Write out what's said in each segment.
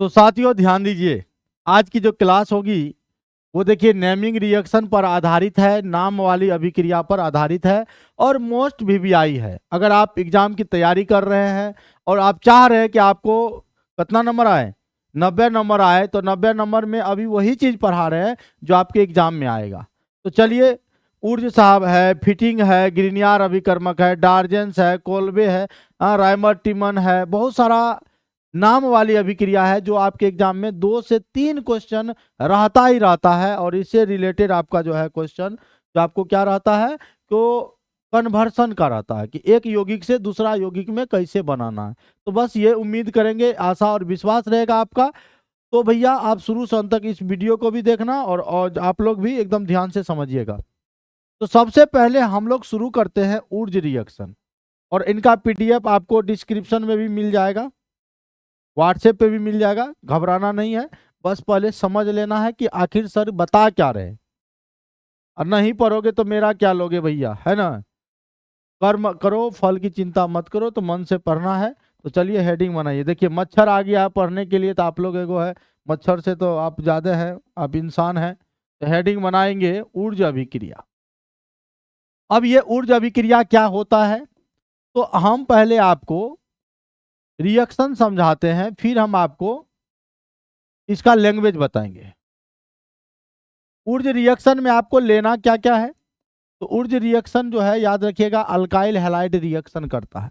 तो साथियों ध्यान दीजिए, आज की जो क्लास होगी वो देखिए नेमिंग रिएक्शन पर आधारित है, नाम वाली अभिक्रिया पर आधारित है और मोस्ट वीवीआई है। अगर आप एग्जाम की तैयारी कर रहे हैं और आप चाह रहे हैं कि आपको कितना नंबर आए, 90 नंबर आए, तो 90 नंबर में अभी वही चीज पढ़ा रहे हैं जो आपके एग्जाम में आएगा। तो चलिए, ऊर्ज साहब है, फिटिंग है, ग्रीनियर अभिकर्मक है, डार्जेंस है, कोल्बे है, राइमर टिमन है, बहुत सारा नाम वाली अभिक्रिया है जो आपके एग्जाम में 2 से 3 क्वेश्चन रहता ही रहता है। और इससे रिलेटेड आपका जो है क्वेश्चन जो आपको क्या रहता है, तो कन्वर्सन का रहता है कि एक यौगिक से दूसरा यौगिक में कैसे बनाना है। तो बस ये उम्मीद करेंगे, आशा और विश्वास रहेगा आपका। तो भैया आप शुरू से अंत तक इस वीडियो को भी देखना और आप लोग भी एकदम ध्यान से समझिएगा। तो सबसे पहले हम लोग शुरू करते हैं ऊर्ज रिएक्शन, और इनका पीडीएफ आपको डिस्क्रिप्शन में भी मिल जाएगा, व्हाट्सएप पे भी मिल जाएगा, घबराना नहीं है। बस पहले समझ लेना है कि आखिर सर बता क्या रहे, और नहीं पढ़ोगे तो मेरा क्या लोगे भैया, है ना। कर्म करो, फल की चिंता मत करो, तो मन से पढ़ना है। तो चलिए हेडिंग बनाइए। देखिए मच्छर आ गया पढ़ने के लिए, तो आप लोग एगो है, मच्छर से तो आप ज्यादा है, आप इंसान हैं। तो हेडिंग बनाएंगे ऊर्जा अभिक्रिया। अब ये ऊर्जा अभिक्रिया क्या होता है, तो हम पहले आपको रिएक्शन समझाते हैं, फिर हम आपको इसका लैंग्वेज बताएंगे। ऊर्ज रिएक्शन में आपको लेना क्या क्या है, तो ऊर्ज रिएक्शन जो है याद रखिएगा, अल्काइल हैलाइड रिएक्शन करता है।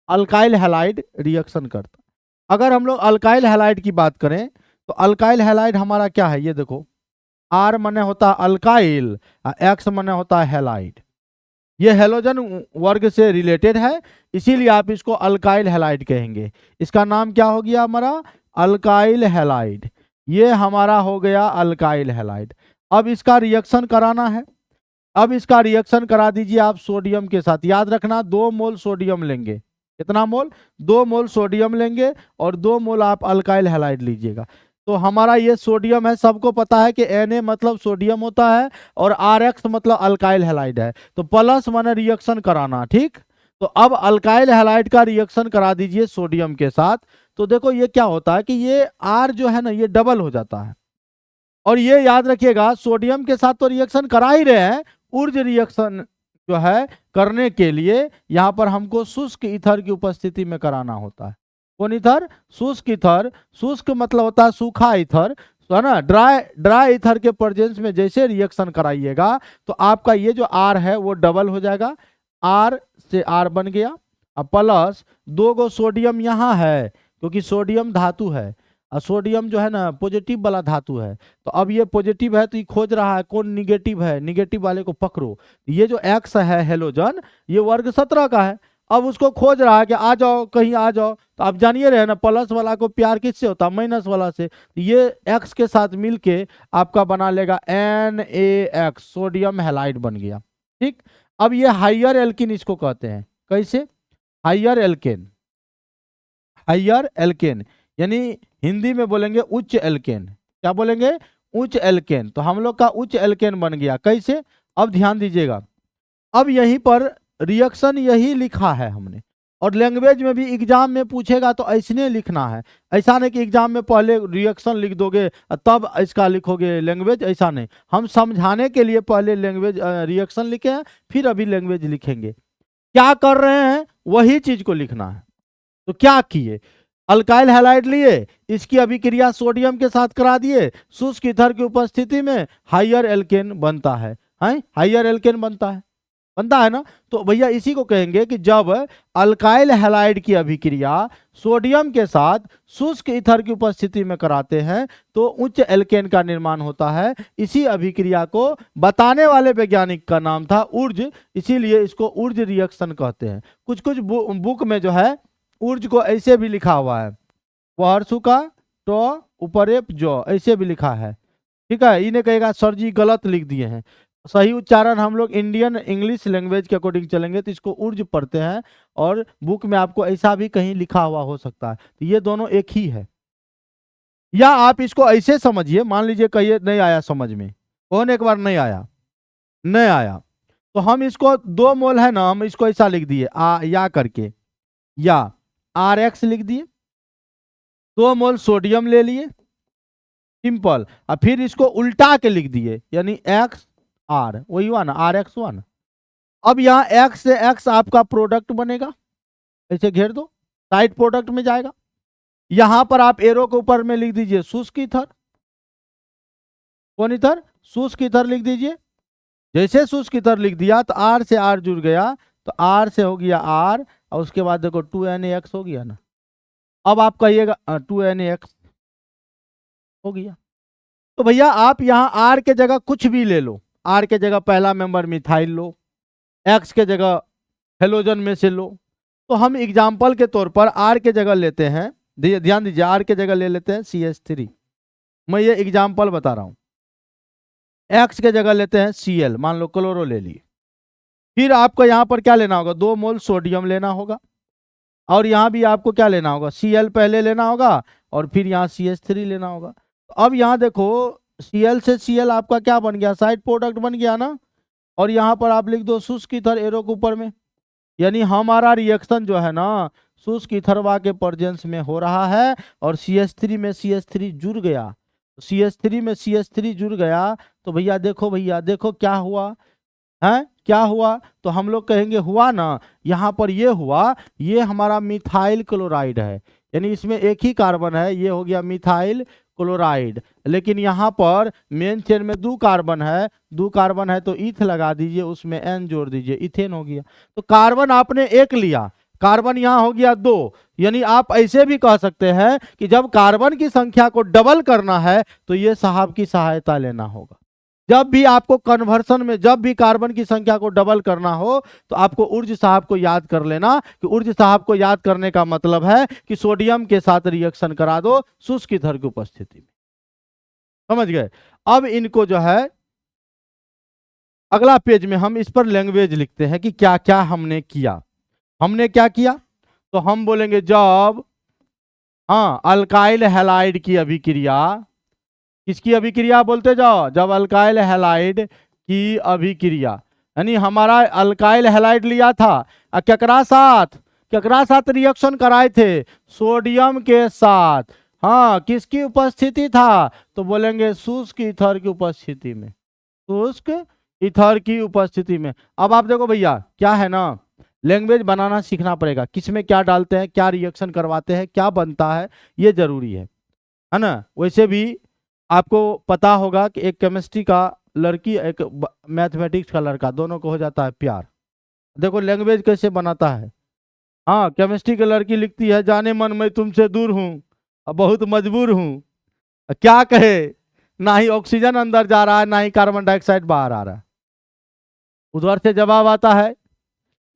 अल्काइल हैलाइड रिएक्शन करता है। अगर हम लोग अल्काइल हैलाइड की बात करें, तो अल्काइल हैलाइड हमारा क्या है, ये देखो, आर मने होता है अल्काइल, एक्स मने होता है हैलाइड। ये हेलोजन वर्ग से रिलेटेड है, इसीलिए आप इसको अल्काइल हैलाइड कहेंगे। इसका नाम क्या हो गया हमारा, अल्काइल हैलाइड। ये हमारा हो गया अल्काइल हैलाइड। अब इसका रिएक्शन कराना है। अब इसका रिएक्शन करा दीजिए आप सोडियम के साथ। याद रखना 2 मोल सोडियम लेंगे। कितना मोल, 2 मोल सोडियम लेंगे और 2 मोल आप अल्काइल हैलाइड लीजिएगा। तो हमारा ये सोडियम है, सबको पता है कि Na मतलब सोडियम होता है और Rx मतलब अल्काइल हैलाइड है। तो प्लस माने रिएक्शन कराना, ठीक। तो अब अल्काइल हैलाइड का रिएक्शन करा दीजिए सोडियम के साथ। तो देखो ये क्या होता है कि ये R जो है ना, ये डबल हो जाता है। और ये याद रखिएगा, सोडियम के साथ तो रिएक्शन करा ही रहे हैं, ऊर्ज रिएक्शन जो है करने के लिए यहाँ पर हमको शुष्क ईथर की उपस्थिति में कराना होता है। कौन ईथर, शुष्क ईथर। शुष्क मतलब होता है सूखा ईथर, है ना। ड्राई ईथर के प्रेजेंस में जैसे रिएक्शन कराइएगा, तो आपका ये जो आर है वो डबल हो जाएगा। आर से आर बन गया, अब प्लस 2 गो सोडियम यहाँ है, क्योंकि सोडियम धातु है और सोडियम जो है ना पॉजिटिव वाला धातु है। तो अब ये पॉजिटिव है, तो ये खोज रहा है कौन निगेटिव है, निगेटिव वाले को पकड़ो। ये जो एक्स है हेलोजन, ये वर्ग 17 का है। अब उसको खोज रहा है कि आ जाओ, कहीं आ जाओ। तो आप जानिए रहे ना, प्लस वाला को प्यार किससे होता है, माइनस वाला से। तो ये एक्स के साथ मिलके आपका बना लेगा NaX, सोडियम हैलाइड बन गया, ठीक। अब ये हाइयर एल्किन इसको कहते हैं, कैसे, हाइयर एल्केन। हाइयर एल्केन यानी हिंदी में बोलेंगे उच्च एल्केन। क्या बोलेंगे, उच्च एल्केन। तो हम लोग का उच्च एल्केन बन गया, कैसे। अब ध्यान दीजिएगा, अब यहीं पर रिएक्शन यही लिखा है हमने, और लैंग्वेज में भी एग्जाम में पूछेगा तो ऐसने लिखना है। ऐसा नहीं कि एग्जाम में पहले रिएक्शन लिख दोगे और तब इसका लिखोगे लैंग्वेज, ऐसा नहीं। हम समझाने के लिए पहले लैंग्वेज रिएक्शन लिखे हैं, फिर अभी लैंग्वेज लिखेंगे। क्या कर रहे हैं वही चीज को लिखना है। तो क्या किए, अल्काइल हैलाइड लिए, इसकी अभिक्रिया सोडियम के साथ करा दिए, शुष्क ईथर की उपस्थिति में हाइयर एल्केन बनता है, हाइयर एल्केन बनता है ना। तो भैया इसी को कहेंगे कि जब अल्काइल हैलाइड की अभिक्रिया सोडियम के साथ शुष्क ईथर की उपस्थिति में कराते हैं तो उच्च एल्केन का निर्माण होता है। इसी अभिक्रिया को बताने वाले वैज्ञानिक का नाम था ऊर्ज, इसीलिए इसको ऊर्ज रिएक्शन कहते हैं। कुछ कुछ बुक में जो है ऊर्ज को ऐसे भी लिखा हुआ है, वहरसु का तो उपरेप जो ऐसे भी लिखा है, ठीक है। इन्हें कहेगा सर जी गलत लिख दिए हैं। सही उच्चारण हम लोग इंडियन इंग्लिश लैंग्वेज के अकॉर्डिंग चलेंगे तो इसको ऊर्ज पढ़ते हैं, और बुक में आपको ऐसा भी कहीं लिखा हुआ हो सकता है। तो ये दोनों एक ही है। या आप इसको ऐसे समझिए, मान लीजिए कहिए नहीं आया समझ में, कौन एक बार नहीं आया, नहीं आया, तो हम इसको 2 मोल है ना, हम इसको ऐसा लिख दिए या करके, या RX लिख दिए, 2 मोल सोडियम ले लिए, सिंपल। और फिर इसको उल्टा के लिख दिए, यानी एक्स आर, वही हुआ ना, आर एक्स हुआ ना। अब यहाँ एक्स से एक्स आपका प्रोडक्ट बनेगा, ऐसे घेर दो, साइड प्रोडक्ट में जाएगा। यहां पर आप एरो के ऊपर में लिख दीजिए शुष्क ईथर, कौन ईथर, शुष्क ईथर लिख दीजिए। जैसे शुष्क ईथर लिख दिया तो आर से आर जुड़ गया, तो आर से हो गया आर, और उसके बाद देखो 2NaX हो गया ना। अब आप कहिएगा 2NaX हो गया। तो भैया आप यहाँ आर के जगह कुछ भी ले लो, आर के जगह पहला मेंबर मिथाइल लो, एक्स के जगह हेलोजन में से लो। तो हम एग्जाम्पल के तौर पर आर के जगह लेते हैं, ध्यान दीजिए, आर के जगह ले लेते हैं CH3। मैं ये एग्जाम्पल बता रहा हूं। एक्स के जगह लेते हैं Cl, मान लो क्लोरो ले लिए। फिर आपको यहां पर क्या लेना होगा, 2 मोल सोडियम लेना होगा, और यहां भी आपको क्या लेना होगा, Cl पहले लेना होगा, और फिर यहाँ CH3 लेना होगा। अब यहाँ देखो Cl से Cl आपका क्या बन गया, साइड प्रोडक्ट बन गया ना। और यहाँ पर आप लिख दो शुष्क ईथर एरो के ऊपर में, यानी हमारा रिएक्शन जो है ना शुष्क ईथरवा के प्रेजेंस में हो रहा है, और CH3 में CH3 जुड़ गया, CH3 में CH3 जुड़ गया। तो भैया देखो क्या हुआ है, क्या हुआ, तो हम लोग कहेंगे हुआ ना, यहाँ पर ये हुआ, ये हमारा मिथाइल क्लोराइड है, यानी इसमें एक ही कार्बन है, ये हो गया मिथाइल क्लोराइड। लेकिन यहाँ पर मेन चेन में 2 कार्बन है, 2 कार्बन है तो ईथ लगा दीजिए, उसमें N जोड़ दीजिए, इथेन हो गया। तो कार्बन आपने एक लिया, कार्बन यहाँ हो गया 2, यानी आप ऐसे भी कह सकते हैं कि जब कार्बन की संख्या को डबल करना है तो ये साहब की सहायता लेना होगा। जब भी आपको कन्वर्सन में, जब भी कार्बन की संख्या को डबल करना हो तो आपको उर्ज साहब को याद कर लेना, कि उर्ज साहब को याद करने का मतलब है कि सोडियम के साथ रिएक्शन करा दो शुष्क ईथर की उपस्थिति में। समझ गए। अब इनको जो है अगला पेज में हम इस पर लैंग्वेज लिखते हैं कि क्या क्या हमने किया। हमने क्या किया, तो हम बोलेंगे जब अल्काइल हैलाइड की अभिक्रिया, किसकी अभिक्रिया बोलते जाओ, जब अल्काइल हैलाइड की अभिक्रिया, यानी हमारा अल्काइल हैलाइड लिया था, केकरा साथ रिएक्शन कराए थे, सोडियम के साथ। किसकी उपस्थिति था, तो बोलेंगे शुष्क ईथर की उपस्थिति में, शुष्क ईथर की उपस्थिति में। अब आप देखो भैया क्या है ना, लैंग्वेज बनाना सीखना पड़ेगा, किसमें क्या डालते हैं, क्या रिएक्शन करवाते हैं, क्या बनता है, ये जरूरी है ना। वैसे भी आपको पता होगा कि एक केमिस्ट्री का लड़की, एक मैथमेटिक्स का लड़का, दोनों को हो जाता है प्यार। देखो लैंग्वेज कैसे बनाता है। केमिस्ट्री की लड़की लिखती है, जाने मन मैं तुमसे दूर हूँ, बहुत मजबूर हूँ, क्या कहे, ना ही ऑक्सीजन अंदर जा रहा है, ना ही कार्बन डाइऑक्साइड बाहर आ रहा है। उधर से जवाब आता है,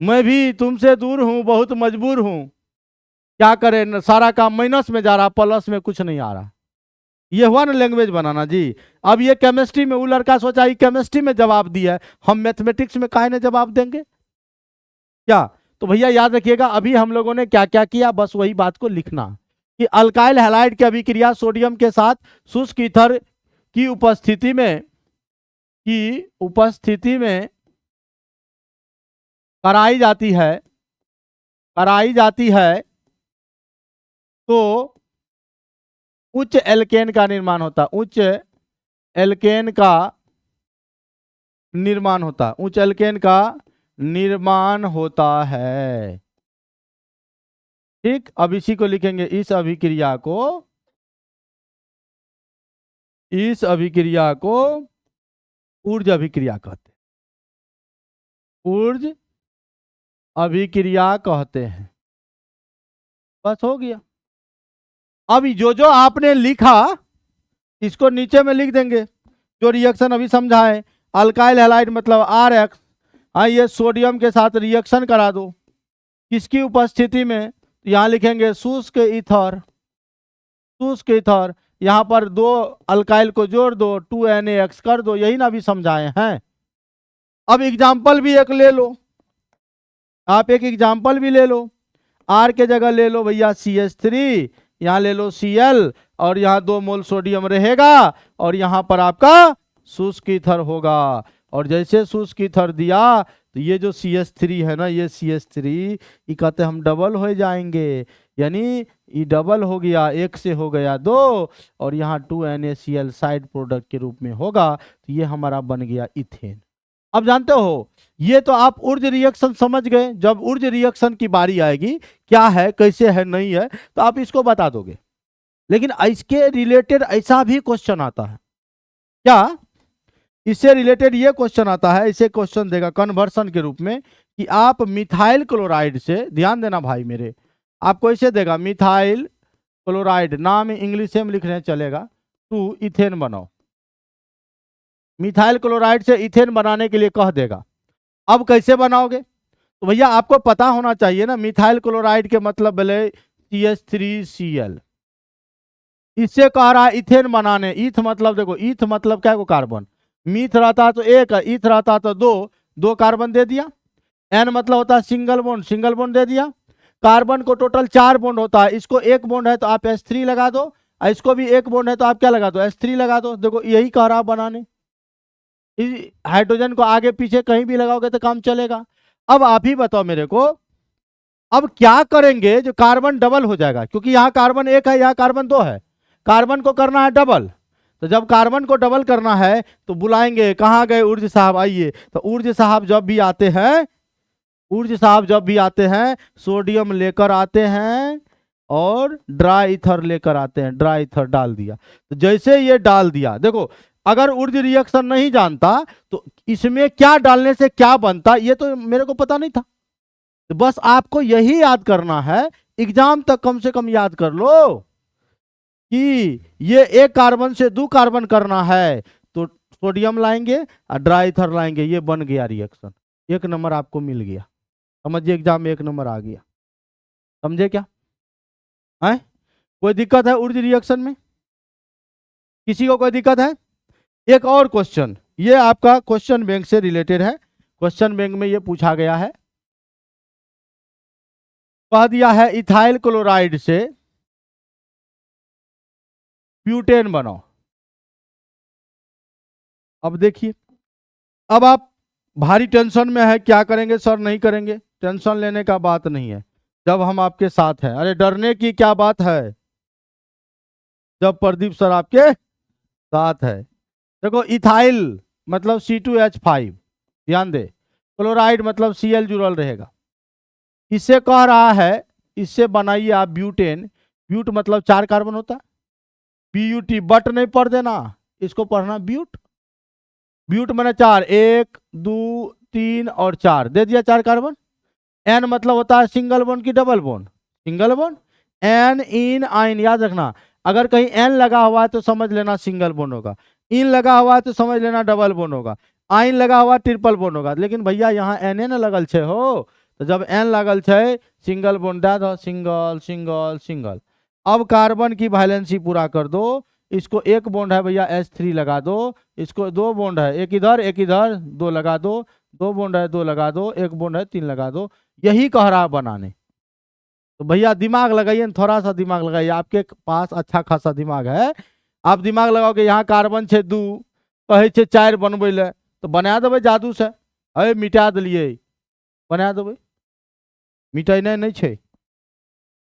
मैं भी तुमसे दूर हूँ, बहुत मजबूर हूँ, क्या करें, सारा काम माइनस में जा रहा, प्लस में कुछ नहीं आ रहा। ये हुआ ना लैंग्वेज बनाना जी। अब ये केमिस्ट्री में वो लड़का सोचा ये केमिस्ट्री में जवाब दिया है, हम मैथमेटिक्स में काहे ने जवाब देंगे क्या। तो भैया याद रखिएगा अभी हम लोगों ने क्या क्या किया, बस वही बात को लिखना कि अल्काइल हैलाइड की अभिक्रिया सोडियम के साथ शुष्क ईथर की उपस्थिति में कराई जाती है तो उच्च एल्केन का निर्माण होता, उच्च एल्केन का निर्माण होता है। ठीक, अब इसी को लिखेंगे, इस अभिक्रिया को ऊर्ज अभिक्रिया कहते हैं, ऊर्ज अभिक्रिया कहते हैं। बस हो गया। अब जो आपने लिखा इसको नीचे में लिख देंगे, जो रिएक्शन अभी समझाएं, अल्काइल हैलाइड मतलब RX, ये सोडियम के साथ रिएक्शन करा दो, किसकी उपस्थिति में, यहाँ लिखेंगे शुष्क ईथर, यहाँ पर 2 अल्काइल को जोड़ दो, 2NaX कर दो, यही ना अभी समझाए हैं। अब एग्जाम्पल भी एक ले लो, आप एक एग्जाम्पल भी ले लो, R के जगह ले लो भैया CH3, यहाँ ले लो Cl, और यहाँ 2 मोल सोडियम रहेगा, और यहाँ पर आपका शुष्क ईथर होगा। और जैसे शुष्क ईथर दिया तो ये जो CH3 है ना, ये CH3 ये कहते हम डबल हो जाएंगे, यानी ई डबल हो गया, एक से हो गया दो, और यहाँ 2NaCl साइड प्रोडक्ट के रूप में होगा, तो ये हमारा बन गया इथेन। अब जानते हो, ये तो आप ऊर्ज रिएक्शन समझ गए। जब ऊर्ज रिएक्शन की बारी आएगी, क्या है कैसे है नहीं है, तो आप इसको बता दोगे। लेकिन इसके रिलेटेड ऐसा भी क्वेश्चन आता है, क्या इससे रिलेटेड ये क्वेश्चन आता है, इसे क्वेश्चन देगा कन्वर्सन के रूप में कि आप मिथाइल क्लोराइड से, ध्यान देना भाई मेरे, आपको इसे देगा मिथाइल क्लोराइड, नाम इंग्लिश में लिख रहे हैं चलेगा, टू इथेन बनाओ। मिथाइल क्लोराइड से इथेन बनाने के लिए कह देगा। अब कैसे बनाओगे, तो भैया आपको पता होना चाहिए ना, मिथाइल क्लोराइड के मतलब बोले CH3Cl, इससे कह रहा है इथेन बनाने। ईथ मतलब देखो, ईथ मतलब क्या को कार्बन, मीथ रहता तो एक, ईथ रहता तो दो, दो कार्बन दे दिया। एन मतलब होता है सिंगल बॉन्ड, सिंगल बॉन्ड दे दिया। कार्बन को टोटल 4 बॉन्ड होता है, इसको एक बॉन्ड है तो आप H3 लगा दो, और इसको भी एक बॉन्ड है तो आप क्या लगा दो, H3 लगा दो। देखो यही कह रहा बनाने, हाइड्रोजन को आगे पीछे कहीं भी लगाओगे तो काम चलेगा। अब आप ही बताओ मेरे को, अब क्या करेंगे जो कार्बन डबल हो जाएगा, क्योंकि यहाँ कार्बन एक है, यहाँ कार्बन दो है, कार्बन को करना है डबल। तो जब कार्बन को डबल करना है तो बुलाएंगे, कहाँ गए ऊर्ज साहब आइए। तो ऊर्ज साहब जब भी आते हैं, ऊर्ज साहब जब भी आते हैं, सोडियम लेकर आते हैं और ड्राई ईथर लेकर आते हैं। ड्राई ईथर डाल दिया, तो जैसे ये डाल दिया, देखो अगर ऊर्ज रिएक्शन नहीं जानता तो इसमें क्या डालने से क्या बनता, ये तो मेरे को पता नहीं था। तो बस आपको यही याद करना है, एग्जाम तक कम से कम याद कर लो कि ये एक कार्बन से 2 कार्बन करना है, तो सोडियम लाएंगे और ड्राई ईथर लाएंगे, ये बन गया रिएक्शन। 1 नंबर आपको मिल गया, समझिए एग्जाम में 1 नंबर आ गया। समझे क्या है? कोई दिक्कत है ऊर्ज रिएक्शन में, किसी को कोई दिक्कत है? एक और क्वेश्चन, ये आपका क्वेश्चन बैंक से रिलेटेड है। क्वेश्चन बैंक में ये पूछा गया है, कह दिया है इथाइल क्लोराइड से ब्यूटेन बनाओ। अब देखिए, अब आप भारी टेंशन में है, क्या करेंगे सर नहीं करेंगे, टेंशन लेने का बात नहीं है, जब हम आपके साथ हैं। अरे डरने की क्या बात है, जब प्रदीप सर आपके साथ है। देखो इथाइल मतलब C2H5, ध्यान दे, क्लोराइड मतलब Cl जुड़ल रहेगा। इससे कह रहा है, इससे बनाइए आप ब्यूटेन। ब्यूट मतलब 4 कार्बन होता है, BUT, बट नहीं पढ़ देना, इसको पढ़ना ब्यूट। ब्यूट मैंने 4, 1 2 3 और 4 दे दिया, 4 कार्बन। एन मतलब होता है सिंगल बॉन्ड की double bond, single bond. Ane ene yne, याद रखना, अगर कहीं एन लगा हुआ है तो समझ लेना सिंगल बॉन्ड होगा, इन लगा हुआ है तो समझ लेना डबल बॉन्ड होगा, आइन लगा हुआ ट्रिपल बॉन्ड होगा। लेकिन भैया यहाँ एन न लगल छे हो, तो जब एन लगल छे सिंगल बॉन्ड दे दो, सिंगल सिंगल सिंगल। अब कार्बन की वैलेंसी पूरा कर दो, इसको एक बॉन्ड है भैया H3 लगा दो, इसको 2 बॉन्ड है, एक इधर एक इधर, 2 लगा दो, 2 बॉन्ड है 2 लगा दो, एक बॉन्ड है 3 लगा दो। यही कह रहा बनाने। तो भैया दिमाग लगाइए, थोड़ा सा दिमाग लगाइए, आपके पास अच्छा खासा दिमाग है, आप दिमाग लगाओगे। यहाँ कार्बन छे 2, कहे छे 4 बनबे ले, तो बना देवे जादू से, अरे मिटा दिलिए, बना देवे, मिटाई नहीं छे,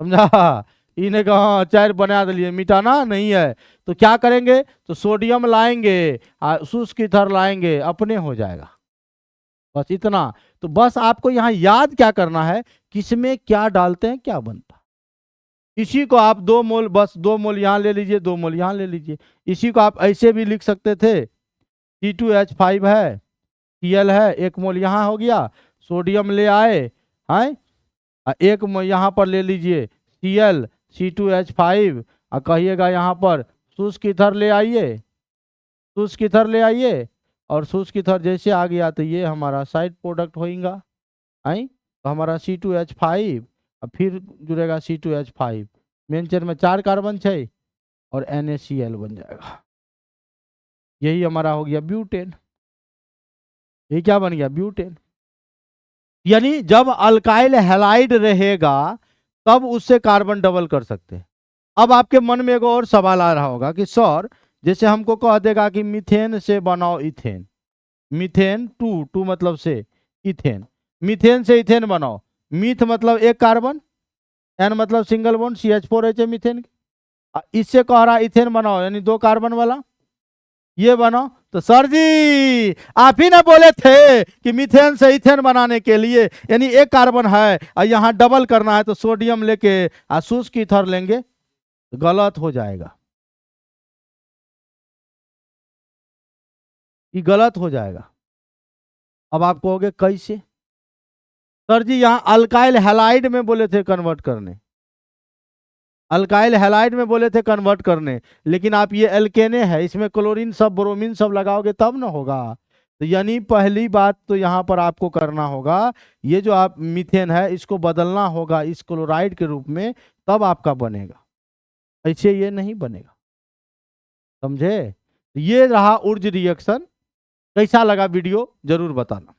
समझा? इन्हें कहा 4 बना दिलिए, मिटाना नहीं है। तो क्या करेंगे, तो सोडियम लाएंगे, शुष्क ईथर लाएंगे, अपने हो जाएगा, बस इतना। तो बस आपको यहाँ याद क्या करना है, किसमें क्या डालते हैं क्या बनता है। इसी को आप 2 मोल, बस 2 मोल यहाँ ले लीजिए, 2 मोल यहाँ ले लीजिए। इसी को आप ऐसे भी लिख सकते थे, C2H5 है, Cl है, 1 मोल यहाँ हो गया, सोडियम ले आए हैं, 1 मोल यहाँ पर ले लीजिए Cl, C2H5, और कहिएगा यहाँ पर शुष्क ईथर ले आइए, शुष्क ईथर ले आइए, और शुष्क ईथर जैसे आ गया तो ये हमारा साइड प्रोडक्ट होगा, आई तो हमारा C2H5, और फिर जुड़ेगा C2H5, मेन चेन में 4 कार्बन है और NaCl बन जाएगा। यही हमारा हो गया ब्यूटेन। ये क्या बन गया, ब्यूटेन। यानी जब अल्काइल हैलाइड रहेगा तब उससे कार्बन डबल कर सकते हैं। अब आपके मन में एक और सवाल आ रहा होगा कि सर जैसे हमको कह देगा कि मीथेन से बनाओ इथेन, मीथेन 2 मतलब से इथेन, मीथेन से इथेन बनाओ, मीथ मतलब 1 कार्बन, एन मतलब सिंगल बॉन्ड CH4H है मीथेन। इससे कह रहा इथेन बनाओ, यानी 2 कार्बन वाला ये बनाओ। तो सर जी आप ही ना बोले थे कि मीथेन से इथेन बनाने के लिए यानी 1 कार्बन है और यहाँ डबल करना है तो सोडियम लेके शुष्क ईथर लेंगे। गलत हो जाएगा, ये गलत हो जाएगा। अब आप कहोगे कैसे? सर जी यहाँ अल्काइल हैलाइड में बोले थे कन्वर्ट करने, अल्काइल हैलाइड में बोले थे कन्वर्ट करने, लेकिन आप ये एल्केने है, इसमें क्लोरीन सब ब्रोमीन सब लगाओगे तब ना होगा। तो यानी पहली बात तो यहाँ पर आपको करना होगा, ये जो आप मीथेन है इसको बदलना होगा इस क्लोराइड के रूप में, तब आपका बनेगा, ऐसे ये नहीं बनेगा। समझे? ये रहा ऊर्ज रिएक्शन। कैसा लगा वीडियो जरूर बताना।